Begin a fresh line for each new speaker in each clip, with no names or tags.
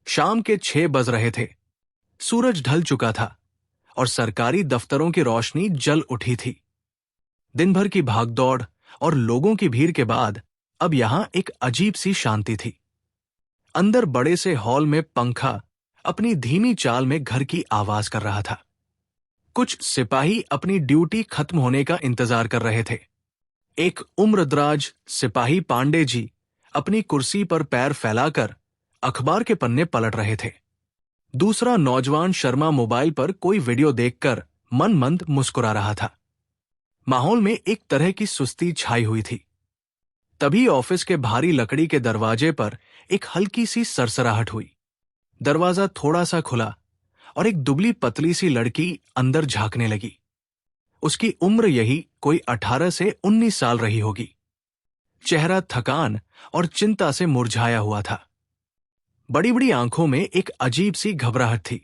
शाम के 6 बज रहे थे। सूरज ढल चुका था और सरकारी दफ्तरों की रोशनी जल उठी थी। दिन भर की भागदौड़ और लोगों की भीड़ के बाद अब यहां एक अजीब सी शांति थी। अंदर बड़े से हॉल में पंखा अपनी धीमी चाल में घर की आवाज कर रहा था। कुछ सिपाही अपनी ड्यूटी खत्म होने का इंतजार कर रहे थे। एक उम्रदराज सिपाही पांडे जी अपनी कुर्सी पर पैर फैलाकर अखबार के पन्ने पलट रहे थे। दूसरा नौजवान शर्मा मोबाइल पर कोई वीडियो देखकर मनमंद मुस्कुरा रहा था। माहौल में एक तरह की सुस्ती छाई हुई थी। तभी ऑफिस के भारी लकड़ी के दरवाजे पर एक हल्की सी सरसराहट हुई। दरवाजा थोड़ा सा खुला और एक दुबली पतली सी लड़की अंदर झांकने लगी। उसकी उम्र यही कोई 18 से 19 साल रही होगी। चेहरा थकान और चिंता से मुरझाया हुआ था। बड़ी बड़ी आंखों में एक अजीब सी घबराहट थी,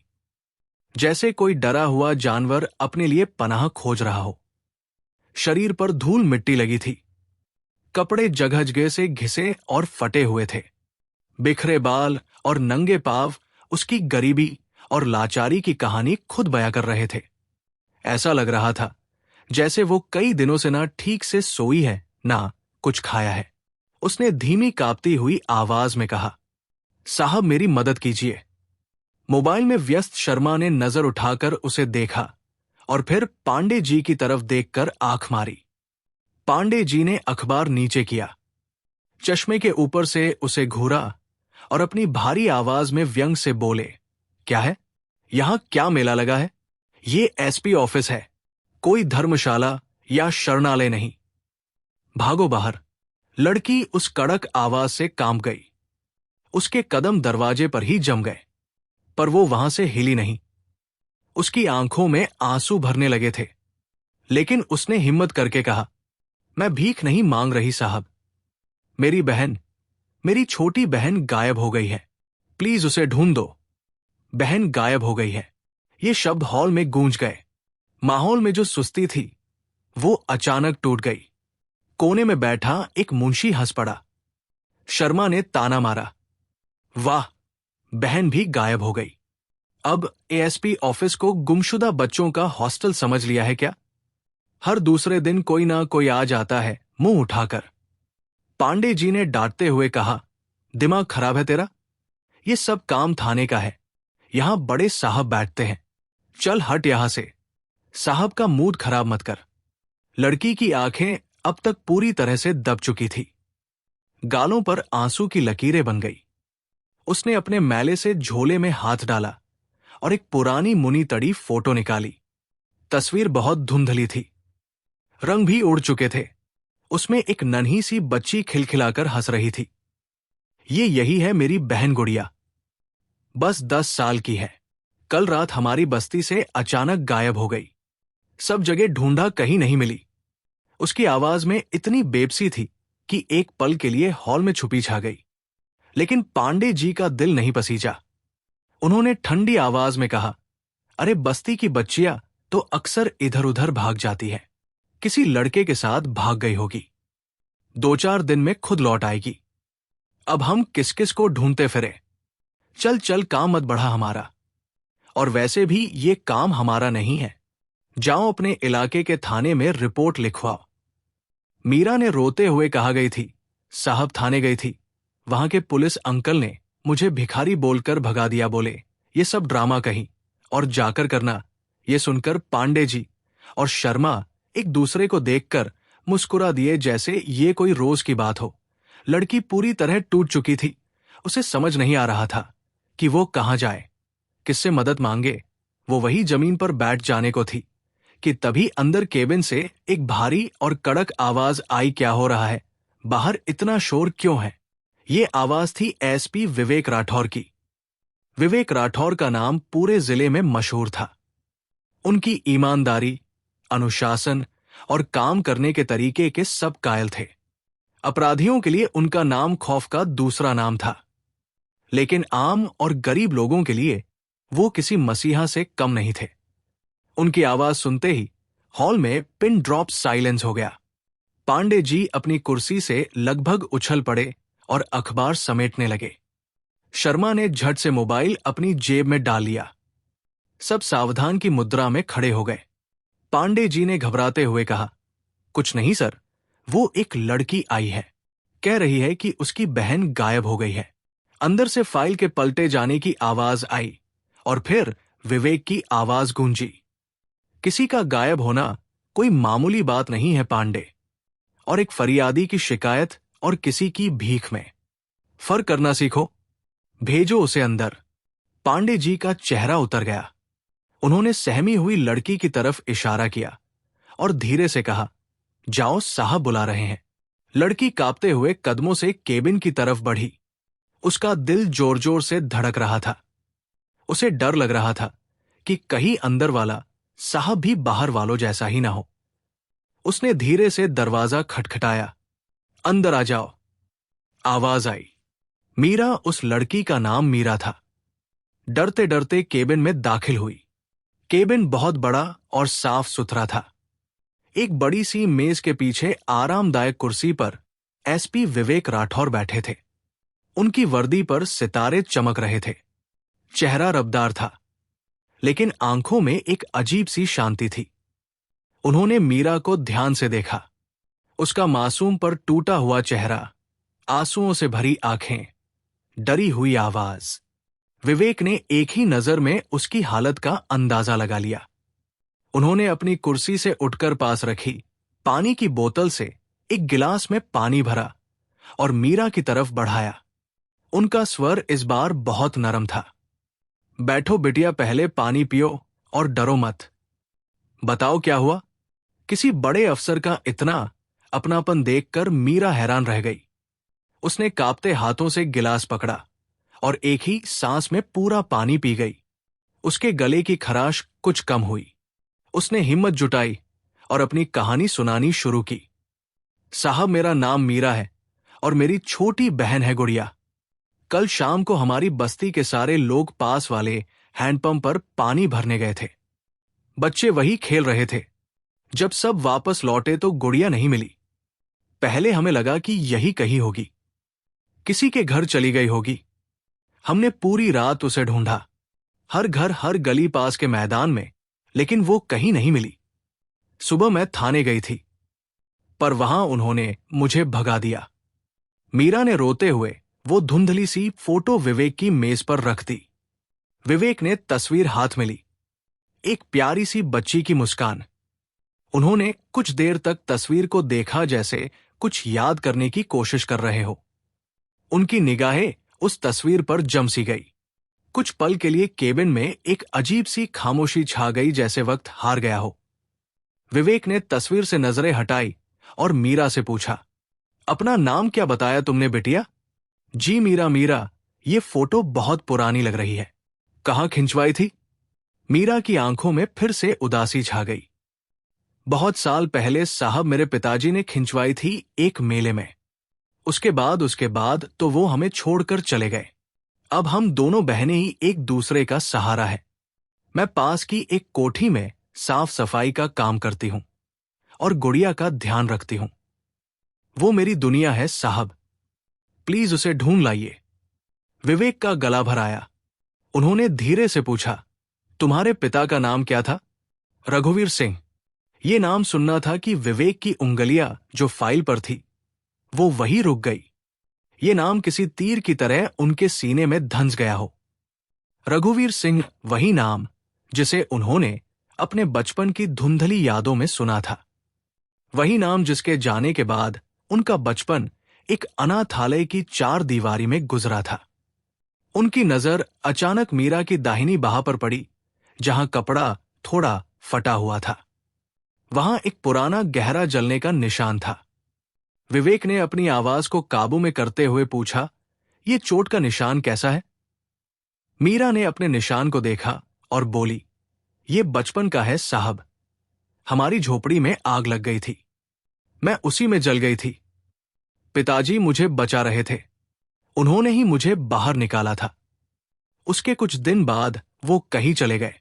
जैसे कोई डरा हुआ जानवर अपने लिए पनाह खोज रहा हो। शरीर पर धूल मिट्टी लगी थी। कपड़े जगह जगह से घिसे और फटे हुए थे। बिखरे बाल और नंगे पांव उसकी गरीबी और लाचारी की कहानी खुद बयां कर रहे थे। ऐसा लग रहा था जैसे वो कई दिनों से ना ठीक से सोई है ना कुछ खाया है। उसने धीमी कांपती हुई आवाज में कहा, साहब मेरी मदद कीजिए। मोबाइल में व्यस्त शर्मा ने नजर उठाकर उसे देखा और फिर पांडे जी की तरफ देखकर आंख मारी। पांडे जी ने अखबार नीचे किया, चश्मे के ऊपर से उसे घूरा और अपनी भारी आवाज में व्यंग से बोले, क्या है? यहां क्या मेला लगा है? ये एसपी ऑफिस है, कोई धर्मशाला या शरणालय नहीं। भागो बाहर। लड़की उस कड़क आवाज से कांप गई। उसके कदम दरवाजे पर ही जम गए, पर वो वहां से हिली नहीं। उसकी आंखों में आंसू भरने लगे थे, लेकिन उसने हिम्मत करके कहा, मैं भीख नहीं मांग रही साहब। मेरी बहन, मेरी छोटी बहन गायब हो गई है। प्लीज उसे ढूंढ दो। बहन गायब हो गई है। ये शब्द हॉल में गूंज गए। माहौल में जो सुस्ती थी वो अचानक टूट गई। कोने में बैठा एक मुंशी हंस पड़ा। शर्मा ने ताना मारा, वाह, बहन भी गायब हो गई। अब एएसपी ऑफिस को गुमशुदा बच्चों का हॉस्टल समझ लिया है क्या? हर दूसरे दिन कोई ना कोई आ जाता है मुंह उठाकर। पांडे जी ने डांटते हुए कहा, दिमाग खराब है तेरा? ये सब काम थाने का है, यहां बड़े साहब बैठते हैं। चल हट यहां से। साहब का मूड खराब मत कर। लड़की की आंखें अब तक पूरी तरह से दब चुकी थी। गालों पर आंसू की लकीरें बन गई। उसने अपने मैले से झोले में हाथ डाला और एक पुरानी मुनी तड़ी फोटो निकाली। तस्वीर बहुत धुंधली थी, रंग भी उड़ चुके थे। उसमें एक नन्ही सी बच्ची खिलखिलाकर हंस रही थी। ये यही है मेरी बहन गुड़िया, बस 10 साल की है। कल रात हमारी बस्ती से अचानक गायब हो गई। सब जगह ढूंढा, कहीं नहीं मिली। उसकी आवाज में इतनी बेबसी थी कि एक पल के लिए हॉल में छुपी छा गई। लेकिन पांडे जी का दिल नहीं पसीजा। उन्होंने ठंडी आवाज में कहा, अरे बस्ती की बच्चियां तो अक्सर इधर उधर भाग जाती है। किसी लड़के के साथ भाग गई होगी। 2-4 दिन में खुद लौट आएगी। अब हम किस किस को ढूंढते फिरे। चल चल, काम मत बढ़ा हमारा। और वैसे भी ये काम हमारा नहीं है। जाओ अपने इलाके के थाने में रिपोर्ट लिखवाओ। मीरा ने रोते हुए कहा गई थी, साहब थाने गई थी, वहां के पुलिस अंकल ने मुझे भिखारी बोलकर भगा दिया। बोले ये सब ड्रामा कहीं और जाकर करना। ये सुनकर पांडे जी और शर्मा एक दूसरे को देखकर मुस्कुरा दिए, जैसे ये कोई रोज की बात हो। लड़की पूरी तरह टूट चुकी थी। उसे समझ नहीं आ रहा था कि वो कहां जाए, किससे मदद मांगे। वो वही जमीन पर बैठ जाने को थी कि तभी अंदर केबिन से एक भारी और कड़क आवाज आई, क्या हो रहा है? बाहर इतना शोर क्यों है? ये आवाज थी एसपी विवेक राठौर की। विवेक राठौर का नाम पूरे जिले में मशहूर था। उनकी ईमानदारी, अनुशासन और काम करने के तरीके के सब कायल थे। अपराधियों के लिए उनका नाम खौफ का दूसरा नाम था, लेकिन आम और गरीब लोगों के लिए वो किसी मसीहा से कम नहीं थे। उनकी आवाज सुनते ही हॉल में पिन ड्रॉप साइलेंस हो गया। पांडे जी अपनी कुर्सी से लगभग उछल पड़े और अखबार समेटने लगे। शर्मा ने झट से मोबाइल अपनी जेब में डाल लिया। सब सावधान की मुद्रा में खड़े हो गए। पांडे जी ने घबराते हुए कहा, कुछ नहीं सर, वो एक लड़की आई है, कह रही है कि उसकी बहन गायब हो गई है। अंदर से फाइल के पलटे जाने की आवाज आई और फिर विवेक की आवाज गूंजी। किसी का गायब होना कोई मामूली बात नहीं है पांडे, और एक फरियादी की शिकायत और किसी की भीख में फर्क करना सीखो। भेजो उसे अंदर। पांडे जी का चेहरा उतर गया। उन्होंने सहमी हुई लड़की की तरफ इशारा किया और धीरे से कहा, जाओ, साहब बुला रहे हैं। लड़की कांपते हुए कदमों से केबिन की तरफ बढ़ी। उसका दिल जोर जोर से धड़क रहा था। उसे डर लग रहा था कि कहीं अंदर वाला साहब भी बाहर वालों जैसा ही ना हो। उसने धीरे से दरवाजा खटखटाया। अंदर आ जाओ। आवाज आई। मीरा, उस लड़की का नाम मीरा था। डरते डरते केबिन में दाखिल हुई। केबिन बहुत बड़ा और साफ सुथरा था। एक बड़ी सी मेज के पीछे आरामदायक कुर्सी पर एसपी विवेक राठौर बैठे थे। उनकी वर्दी पर सितारे चमक रहे थे। चेहरा रबदार था, लेकिन आंखों में एक अजीब सी शांति थी। उन्होंने मीरा को ध्यान से देखा। उसका मासूम पर टूटा हुआ चेहरा, आंसुओं से भरी आंखें, डरी हुई आवाज। विवेक ने एक ही नजर में उसकी हालत का अंदाजा लगा लिया। उन्होंने अपनी कुर्सी से उठकर पास रखी पानी की बोतल से एक गिलास में पानी भरा और मीरा की तरफ बढ़ाया। उनका स्वर इस बार बहुत नरम था। बैठो बिटिया, पहले पानी पियो और डरो मत। बताओ क्या हुआ? किसी बड़े अफसर का इतना अपनापन देखकर मीरा हैरान रह गई। उसने कांपते हाथों से गिलास पकड़ा और एक ही सांस में पूरा पानी पी गई। उसके गले की खराश कुछ कम हुई। उसने हिम्मत जुटाई और अपनी कहानी सुनानी शुरू की। साहब, मेरा नाम मीरा है और मेरी छोटी बहन है गुड़िया। कल शाम को हमारी बस्ती के सारे लोग पास वाले हैंडपंप पर पानी भरने गए थे। बच्चे वही खेल रहे थे। जब सब वापस लौटे तो गुड़िया नहीं मिली। पहले हमें लगा कि यही कहीं होगी, किसी के घर चली गई होगी। हमने पूरी रात उसे ढूंढा, हर घर हर गली पास के मैदान में, लेकिन वो कहीं नहीं मिली। सुबह मैं थाने गई थी, पर वहां उन्होंने मुझे भगा दिया। मीरा ने रोते हुए वो धुंधली सी फोटो विवेक की मेज पर रख दी। विवेक ने तस्वीर हाथ में ली, एक प्यारी सी बच्ची की मुस्कान। उन्होंने कुछ देर तक तस्वीर को देखा, जैसे कुछ याद करने की कोशिश कर रहे हो। उनकी निगाहें उस तस्वीर पर जम सी गई। कुछ पल के लिए केबिन में एक अजीब सी खामोशी छा गई, जैसे वक्त हार गया हो। विवेक ने तस्वीर से नजरें हटाई और मीरा से पूछा, अपना नाम क्या बताया तुमने बिटिया? जी मीरा। मीरा, ये फोटो बहुत पुरानी लग रही है। कहाँ खिंचवाई थी? मीरा की आंखों में फिर से उदासी छा गई। बहुत साल पहले साहब, मेरे पिताजी ने खिंचवाई थी एक मेले में। उसके बाद तो वो हमें छोड़कर चले गए। अब हम दोनों बहनें ही एक दूसरे का सहारा है। मैं पास की एक कोठी में साफ सफाई का काम करती हूं और गुड़िया का ध्यान रखती हूं। वो मेरी दुनिया है साहब, प्लीज उसे ढूंढ लाइए। विवेक का गला भर आया। उन्होंने धीरे से पूछा, तुम्हारे पिता का नाम क्या था? रघुवीर सिंह। ये नाम सुनना था कि विवेक की उंगलियां जो फाइल पर थी, वो वही रुक गई। ये नाम किसी तीर की तरह उनके सीने में धंस गया हो। रघुवीर सिंह, वही नाम जिसे उन्होंने अपने बचपन की धुंधली यादों में सुना था। वही नाम जिसके जाने के बाद उनका बचपन एक अनाथालय की चार दीवारी में गुजरा था। उनकी नजर अचानक मीरा की दाहिनी बाह पर पड़ी, जहां कपड़ा थोड़ा फटा हुआ था। वहां एक पुराना गहरा जलने का निशान था। विवेक ने अपनी आवाज को काबू में करते हुए पूछा, ये चोट का निशान कैसा है? मीरा ने अपने निशान को देखा और बोली, ये बचपन का है साहब। हमारी झोपड़ी में आग लग गई थी, मैं उसी में जल गई थी। पिताजी मुझे बचा रहे थे, उन्होंने ही मुझे बाहर निकाला था। उसके कुछ दिन बाद वो कहीं चले गए।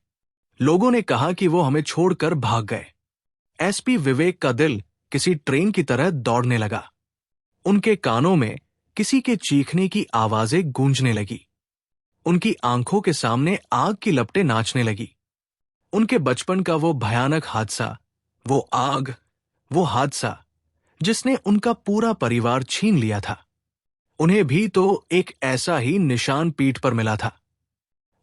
लोगों ने कहा कि वो हमें छोड़कर भाग गए। एसपी विवेक का दिल किसी ट्रेन की तरह दौड़ने लगा। उनके कानों में किसी के चीखने की आवाजें गूंजने लगी। उनकी आंखों के सामने आग की लपटें नाचने लगी। उनके बचपन का वो भयानक हादसा, वो आग, वो हादसा जिसने उनका पूरा परिवार छीन लिया था, उन्हें भी तो एक ऐसा ही निशान पीठ पर मिला था।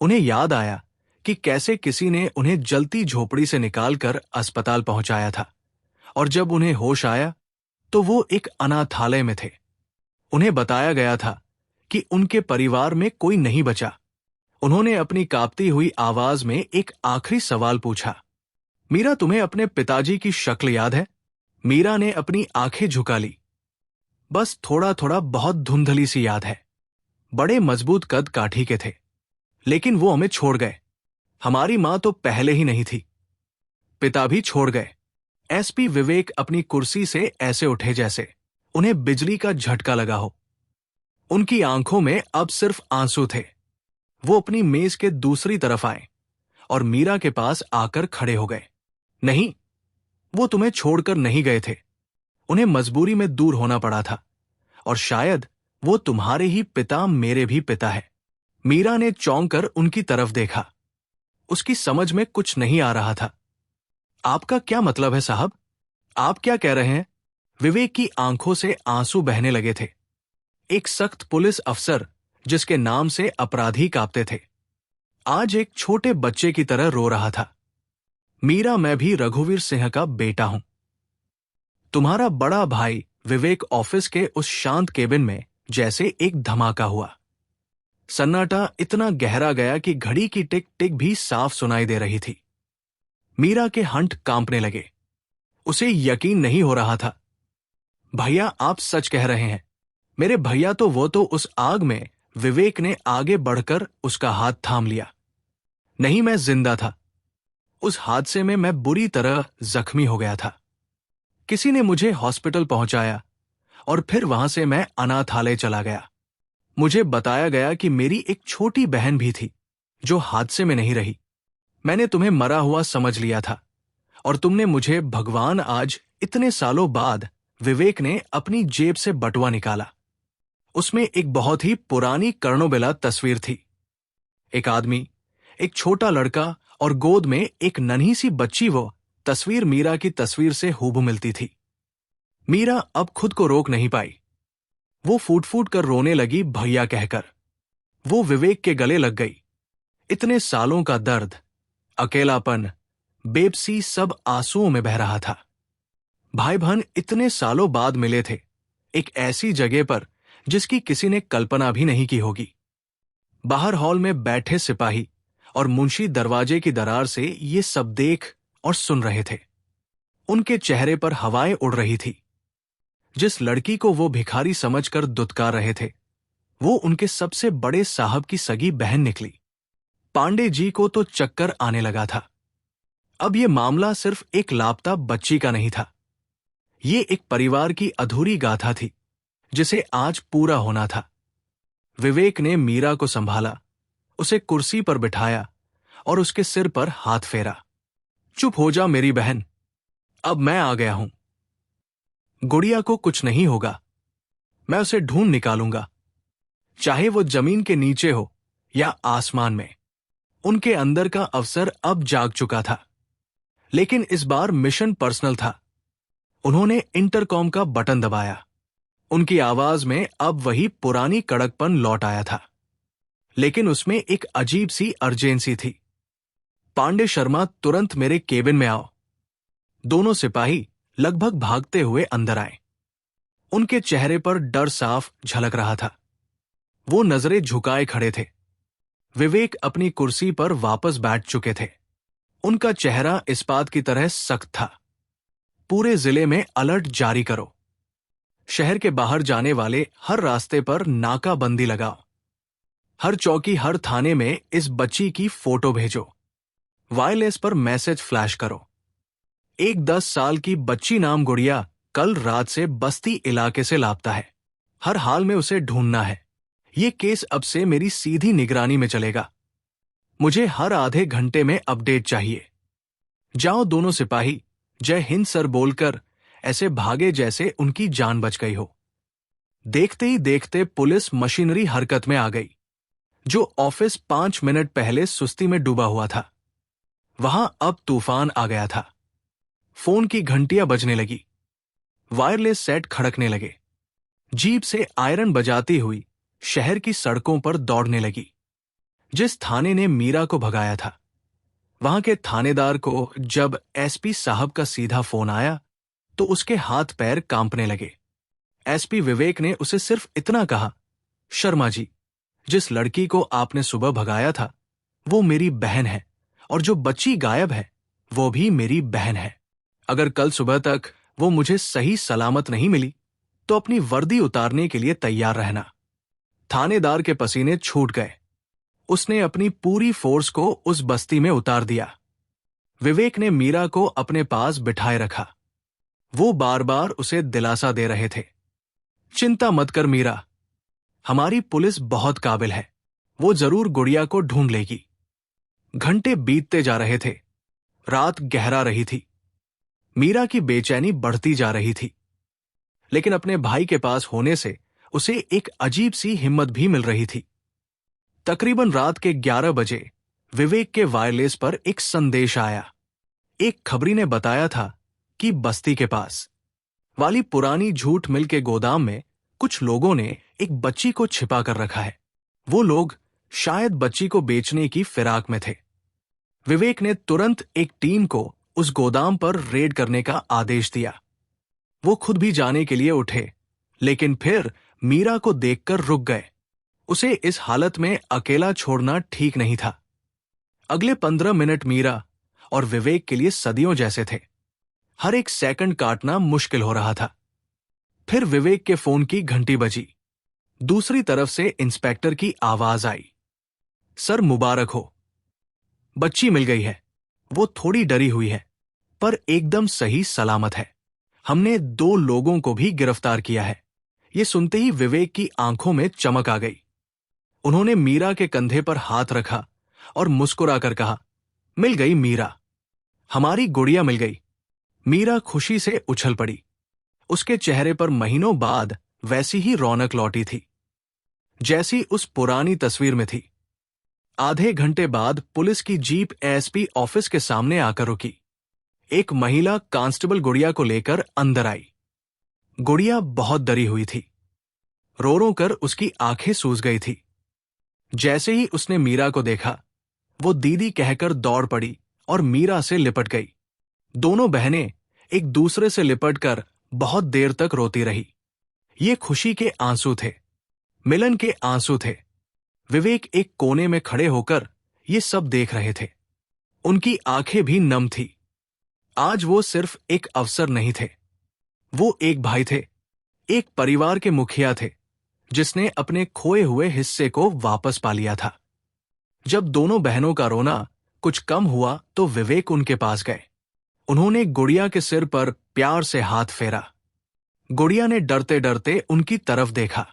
उन्हें याद आया कि कैसे किसी ने उन्हें जलती झोपड़ी से निकालकर अस्पताल पहुंचाया था, और जब उन्हें होश आया तो वो एक अनाथालय में थे। उन्हें बताया गया था कि उनके परिवार में कोई नहीं बचा। उन्होंने अपनी कांपती हुई आवाज में एक आखिरी सवाल पूछा, मीरा, तुम्हें अपने पिताजी की शक्ल याद है? मीरा ने अपनी आंखें झुका ली। बस थोड़ा थोड़ा, बहुत धुंधली सी याद है। बड़े मजबूत कद काठी के थे, लेकिन वो हमें छोड़ गए। हमारी मां तो पहले ही नहीं थी, पिता भी छोड़ गए। एसपी विवेक अपनी कुर्सी से ऐसे उठे जैसे उन्हें बिजली का झटका लगा हो। उनकी आंखों में अब सिर्फ आंसू थे। वो अपनी मेज के दूसरी तरफ आए और मीरा के पास आकर खड़े हो गए। नहीं, वो तुम्हें छोड़कर नहीं गए थे। उन्हें मजबूरी में दूर होना पड़ा था, और शायद वो तुम्हारे ही पिता मेरे भी पिता है। मीरा ने चौंक कर उनकी तरफ देखा। उसकी समझ में कुछ नहीं आ रहा था। आपका क्या मतलब है साहब? आप क्या कह रहे हैं? विवेक की आंखों से आंसू बहने लगे थे। एक सख्त पुलिस अफसर जिसके नाम से अपराधी कांपते थे, आज एक छोटे बच्चे की तरह रो रहा था। मीरा, मैं भी रघुवीर सिंह का बेटा हूं। तुम्हारा बड़ा भाई विवेक ऑफिस के उस शांत केबिन में जैसे एक धमाका हुआ। सन्नाटा इतना गहरा गया कि घड़ी की टिक टिक भी साफ सुनाई दे रही थी। मीरा के हंट कांपने लगे। उसे यकीन नहीं हो रहा था। भैया, आप सच कह रहे हैं? मेरे भैया तो वो तो उस आग में। विवेक ने आगे बढ़कर उसका हाथ थाम लिया। नहीं, मैं जिंदा था। उस हादसे में मैं बुरी तरह जख्मी हो गया था। किसी ने मुझे हॉस्पिटल पहुंचाया और फिर वहां से मैं अनाथालय चला गया। मुझे बताया गया कि मेरी एक छोटी बहन भी थी जो हादसे में नहीं रही। मैंने तुम्हें मरा हुआ समझ लिया था, और तुमने मुझे भगवान आज इतने सालों बाद। विवेक ने अपनी जेब से बटुआ निकाला। उसमें एक बहुत ही पुरानी कर्णोबिला तस्वीर थी। एक आदमी, एक छोटा लड़का और गोद में एक नन्ही सी बच्ची। वो तस्वीर मीरा की तस्वीर से हूबहू मिलती थी। मीरा अब खुद को रोक नहीं पाई। वो फूट फूट कर रोने लगी, भैया कहकर। वो विवेक के गले लग गई। इतने सालों का दर्द, अकेलापन, बेबसी सब आंसुओं में बह रहा था। भाई बहन इतने सालों बाद मिले थे, एक ऐसी जगह पर जिसकी किसी ने कल्पना भी नहीं की होगी। बाहर हॉल में बैठे सिपाही और मुंशी दरवाजे की दरार से ये सब देख और सुन रहे थे। उनके चेहरे पर हवाएं उड़ रही थी। जिस लड़की को वो भिखारी समझकर दुत्कार रहे थे, वो उनके सबसे बड़े साहब की सगी बहन निकली। पांडे जी को तो चक्कर आने लगा था। अब ये मामला सिर्फ एक लापता बच्ची का नहीं था। ये एक परिवार की अधूरी गाथा थी जिसे आज पूरा होना था। विवेक ने मीरा को संभाला, उसे कुर्सी पर बिठाया और उसके सिर पर हाथ फेरा। चुप हो जा मेरी बहन, अब मैं आ गया हूं। गुड़िया को कुछ नहीं होगा। मैं उसे ढूंढ निकालूंगा, चाहे वो जमीन के नीचे हो या आसमान में। उनके अंदर का अवसर अब जाग चुका था, लेकिन इस बार मिशन पर्सनल था। उन्होंने इंटरकॉम का बटन दबाया। उनकी आवाज में अब वही पुरानी कड़कपन लौट आया था, लेकिन उसमें एक अजीब सी अर्जेंसी थी। पांडे शर्मा, तुरंत मेरे केबिन में आओ। दोनों सिपाही लगभग भागते हुए अंदर आए। उनके चेहरे पर डर साफ झलक रहा था। वो नजरें झुकाए खड़े थे। विवेक अपनी कुर्सी पर वापस बैठ चुके थे। उनका चेहरा इस्पात की तरह सख्त था। पूरे जिले में अलर्ट जारी करो। शहर के बाहर जाने वाले हर रास्ते पर नाकाबंदी लगाओ। हर चौकी, हर थाने में इस बच्ची की फोटो भेजो। वायरलेस पर मैसेज फ्लैश करो। एक 10 साल की बच्ची नाम गुड़िया कल रात से बस्ती इलाके से लापता है। हर हाल में उसे ढूंढना है। ये केस अब से मेरी सीधी निगरानी में चलेगा। मुझे हर आधे घंटे में अपडेट चाहिए। जाओ। दोनों सिपाही जय हिंद सर बोलकर ऐसे भागे जैसे उनकी जान बच गई हो। देखते ही देखते पुलिस मशीनरी हरकत में आ गई। जो ऑफिस 5 मिनट पहले सुस्ती में डूबा हुआ था, वहां अब तूफान आ गया था। फोन की घंटियां बजने लगी, वायरलेस सेट खड़कने लगे, जीप से आयरन बजाती हुई शहर की सड़कों पर दौड़ने लगी। जिस थाने ने मीरा को भगाया था, वहां के थानेदार को जब एसपी साहब का सीधा फोन आया तो उसके हाथ पैर कांपने लगे। एसपी विवेक ने उसे सिर्फ इतना कहा, शर्मा जी, जिस लड़की को आपने सुबह भगाया था वो मेरी बहन है, और जो बच्ची गायब है वो भी मेरी बहन है। अगर कल सुबह तक वो मुझे सही सलामत नहीं मिली तो अपनी वर्दी उतारने के लिए तैयार रहना। थानेदार के पसीने छूट गए। उसने अपनी पूरी फोर्स को उस बस्ती में उतार दिया। विवेक ने मीरा को अपने पास बिठाए रखा। वो बार बार उसे दिलासा दे रहे थे, चिंता मत कर मीरा, हमारी पुलिस बहुत काबिल है, वो जरूर गुड़िया को ढूंढ लेगी। घंटे बीतते जा रहे थे, रात गहरा रही थी। मीरा की बेचैनी बढ़ती जा रही थी, लेकिन अपने भाई के पास होने से उसे एक अजीब सी हिम्मत भी मिल रही थी। तकरीबन रात के 11 बजे विवेक के वायरलेस पर एक संदेश आया। एक खबरी ने बताया था कि बस्ती के पास वाली पुरानी जूट मिल के गोदाम में कुछ लोगों ने एक बच्ची को छिपा कर रखा है। वो लोग शायद बच्ची को बेचने की फिराक में थे। विवेक ने तुरंत एक टीम को उस गोदाम पर रेड करने का आदेश दिया। वो खुद भी जाने के लिए उठे, लेकिन फिर मीरा को देखकर रुक गए। उसे इस हालत में अकेला छोड़ना ठीक नहीं था। अगले 15 मिनट मीरा और विवेक के लिए सदियों जैसे थे। हर एक सेकंड काटना मुश्किल हो रहा था। फिर विवेक के फोन की घंटी बजी। दूसरी तरफ से इंस्पेक्टर की आवाज आई, सर मुबारक हो, बच्ची मिल गई है। वो थोड़ी डरी हुई है, पर एकदम सही सलामत है। हमने 2 लोगों को भी गिरफ्तार किया है। ये सुनते ही विवेक की आंखों में चमक आ गई। उन्होंने मीरा के कंधे पर हाथ रखा और मुस्कुराकर कहा, मिल गई मीरा, हमारी गुड़िया मिल गई। मीरा खुशी से उछल पड़ी। उसके चेहरे पर महीनों बाद वैसी ही रौनक लौटी थी जैसी उस पुरानी तस्वीर में थी। आधे घंटे बाद पुलिस की जीप एएसपी ऑफिस के सामने आकर रुकी। एक महिला कांस्टेबल गुड़िया को लेकर अंदर आई। गुड़िया बहुत डरी हुई थी। रो रो कर उसकी आंखें सूज गई थी। जैसे ही उसने मीरा को देखा, वो दीदी कहकर दौड़ पड़ी और मीरा से लिपट गई। दोनों बहनें एक दूसरे से लिपटकर बहुत देर तक रोती रही। ये खुशी के आंसू थे, मिलन के आंसू थे। विवेक एक कोने में खड़े होकर ये सब देख रहे थे। उनकी आंखें भी नम थी। आज वो सिर्फ एक अफसर नहीं थे, वो एक भाई थे, एक परिवार के मुखिया थे जिसने अपने खोए हुए हिस्से को वापस पा लिया था। जब दोनों बहनों का रोना कुछ कम हुआ तो विवेक उनके पास गए। उन्होंने गुड़िया के सिर पर प्यार से हाथ फेरा। गुड़िया ने डरते डरते उनकी तरफ देखा।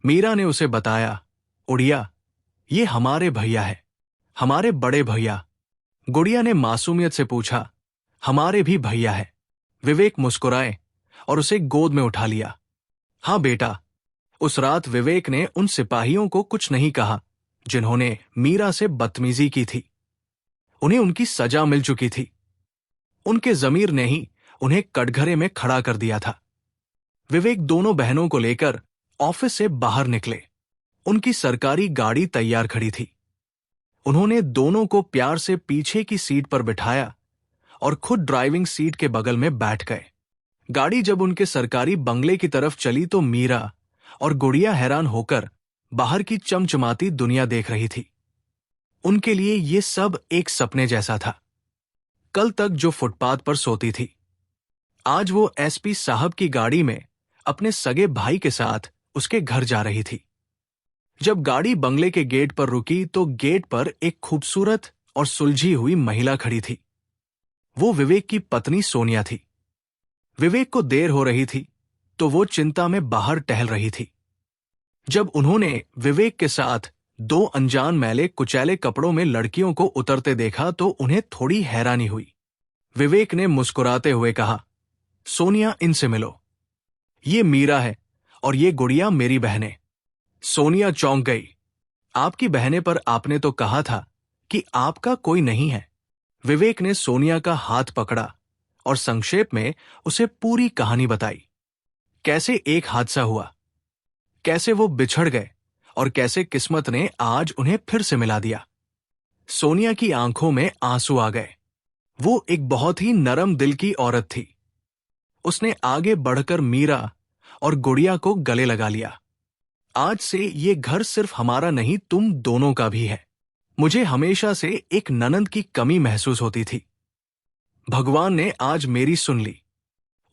मीरा ने उसे बताया, उड़िया, ये हमारे भैया है, हमारे बड़े भैया। गुड़िया ने मासूमियत से पूछा, हमारे भी भैया है। विवेक मुस्कुराए और उसे गोद में उठा लिया। हाँ बेटा। उस रात विवेक ने उन सिपाहियों को कुछ नहीं कहा जिन्होंने मीरा से बदतमीजी की थी। उन्हें उनकी सजा मिल चुकी थी। उनके जमीर ने ही उन्हें कटघरे में खड़ा कर दिया था। विवेक दोनों बहनों को लेकर ऑफिस से बाहर निकले। उनकी सरकारी गाड़ी तैयार खड़ी थी। उन्होंने दोनों को प्यार से पीछे की सीट पर बिठाया और खुद ड्राइविंग सीट के बगल में बैठ गए। गाड़ी जब उनके सरकारी बंगले की तरफ चली तो मीरा और गुड़िया हैरान होकर बाहर की चमचमाती दुनिया देख रही थी। उनके लिए ये सब एक सपने जैसा था। कल तक जो फुटपाथ पर सोती थी, आज वो एसपी साहब की गाड़ी में अपने सगे भाई के साथ उसके घर जा रही थी। जब गाड़ी बंगले के गेट पर रुकी तो गेट पर एक खूबसूरत और सुलझी हुई महिला खड़ी थी। वो विवेक की पत्नी सोनिया थी। विवेक को देर हो रही थी तो वो चिंता में बाहर टहल रही थी। जब उन्होंने विवेक के साथ 2 अनजान मैले कुचैले कपड़ों में लड़कियों को उतरते देखा तो उन्हें थोड़ी हैरानी हुई। विवेक ने मुस्कुराते हुए कहा, सोनिया, इनसे मिलो। ये मीरा है और ये गुड़िया मेरी बहनें। सोनिया चौंक गई। आपकी बहने पर आपने तो कहा था कि आपका कोई नहीं है। विवेक ने सोनिया का हाथ पकड़ा और संक्षेप में उसे पूरी कहानी बताई। कैसे एक हादसा हुआ, कैसे वो बिछड़ गए और कैसे किस्मत ने आज उन्हें फिर से मिला दिया। सोनिया की आंखों में आंसू आ गए। वो एक बहुत ही नरम दिल की औरत थी। उसने आगे बढ़कर मीरा और गुड़िया को गले लगा लिया। आज से ये घर सिर्फ हमारा नहीं, तुम दोनों का भी है। मुझे हमेशा से एक ननंद की कमी महसूस होती थी। भगवान ने आज मेरी सुन ली।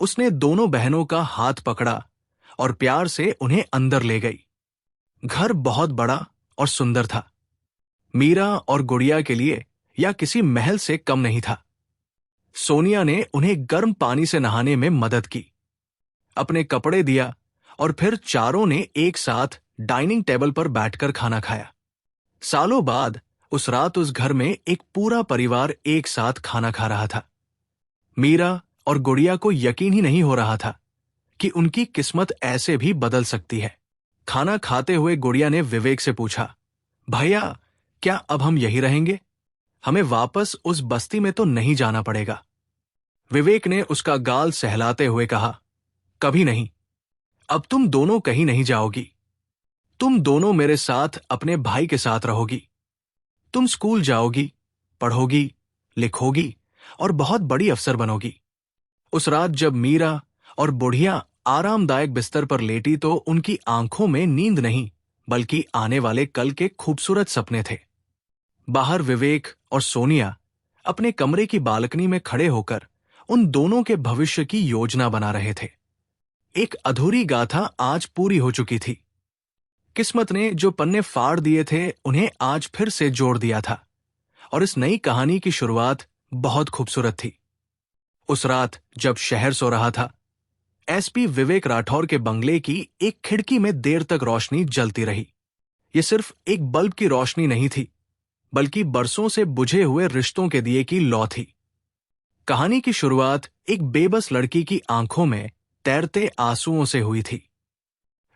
उसने दोनों बहनों का हाथ पकड़ा और प्यार से उन्हें अंदर ले गई। घर बहुत बड़ा और सुंदर था। मीरा और गुड़िया के लिए या किसी महल से कम नहीं था। सोनिया ने उन्हें गर्म पानी से नहाने में मदद की, अपने कपड़े दिया और फिर चारों ने एक साथ डाइनिंग टेबल पर बैठकर खाना खाया। सालों बाद उस रात उस घर में एक पूरा परिवार एक साथ खाना खा रहा था। मीरा और गुड़िया को यकीन ही नहीं हो रहा था कि उनकी किस्मत ऐसे भी बदल सकती है। खाना खाते हुए गुड़िया ने विवेक से पूछा, भैया, क्या अब हम यही रहेंगे? हमें वापस उस बस्ती में तो नहीं जाना पड़ेगा। विवेक ने उसका गाल सहलाते हुए कहा, कभी नहीं। अब तुम दोनों कहीं नहीं जाओगी। तुम दोनों मेरे साथ अपने भाई के साथ रहोगी। तुम स्कूल जाओगी, पढ़ोगी, लिखोगी और बहुत बड़ी अफसर बनोगी। उस रात जब मीरा और बुढ़िया आरामदायक बिस्तर पर लेटी तो उनकी आंखों में नींद नहीं, बल्कि आने वाले कल के खूबसूरत सपने थे। बाहर विवेक और सोनिया अपने कमरे की बालकनी में खड़े होकर उन दोनों के भविष्य की योजना बना रहे थे। एक अधूरी गाथा आज पूरी हो चुकी थी। किस्मत ने जो पन्ने फाड़ दिए थे उन्हें आज फिर से जोड़ दिया था और इस नई कहानी की शुरुआत बहुत खूबसूरत थी। उस रात जब शहर सो रहा था, एसपी विवेक राठौर के बंगले की एक खिड़की में देर तक रोशनी जलती रही। ये सिर्फ एक बल्ब की रोशनी नहीं थी, बल्कि बरसों से बुझे हुए रिश्तों के दिए की लौ थी। कहानी की शुरुआत एक बेबस लड़की की आंखों में तैरते आंसुओं से हुई थी,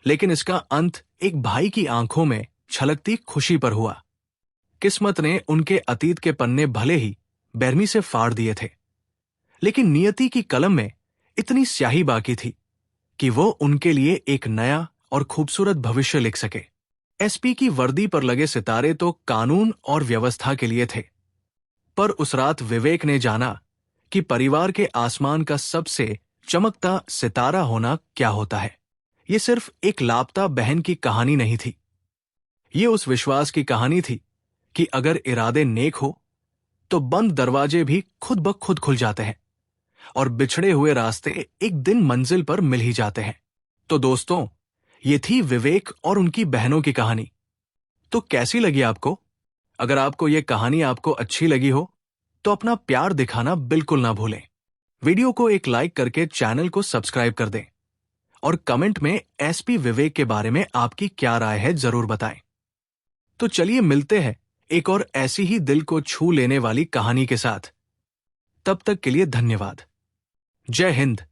लेकिन इसका अंत एक भाई की आंखों में छलकती खुशी पर हुआ। किस्मत ने उनके अतीत के पन्ने भले ही बेरमी से फाड़ दिए थे, लेकिन नियति की कलम में इतनी स्याही बाकी थी कि वो उनके लिए एक नया और खूबसूरत भविष्य लिख सके। एसपी की वर्दी पर लगे सितारे तो कानून और व्यवस्था के लिए थे, पर उस रात विवेक ने जाना कि परिवार के आसमान का सबसे चमकता सितारा होना क्या होता है। ये सिर्फ एक लापता बहन की कहानी नहीं थी। ये उस विश्वास की कहानी थी कि अगर इरादे नेक हो तो बंद दरवाजे भी खुद ब खुद खुल जाते हैं और बिछड़े हुए रास्ते एक दिन मंजिल पर मिल ही जाते हैं। तो दोस्तों, ये थी विवेक और उनकी बहनों की कहानी। तो कैसी लगी आपको? अगर आपको ये कहानी आपको अच्छी लगी हो तो अपना प्यार दिखाना बिल्कुल ना भूलें। वीडियो को एक लाइक करके चैनल को सब्सक्राइब कर दें और कमेंट में एसपी विवेक के बारे में आपकी क्या राय है जरूर बताएं। तो चलिए मिलते हैं एक और ऐसी ही दिल को छू लेने वाली कहानी के साथ। तब तक के लिए धन्यवाद। जय हिंद।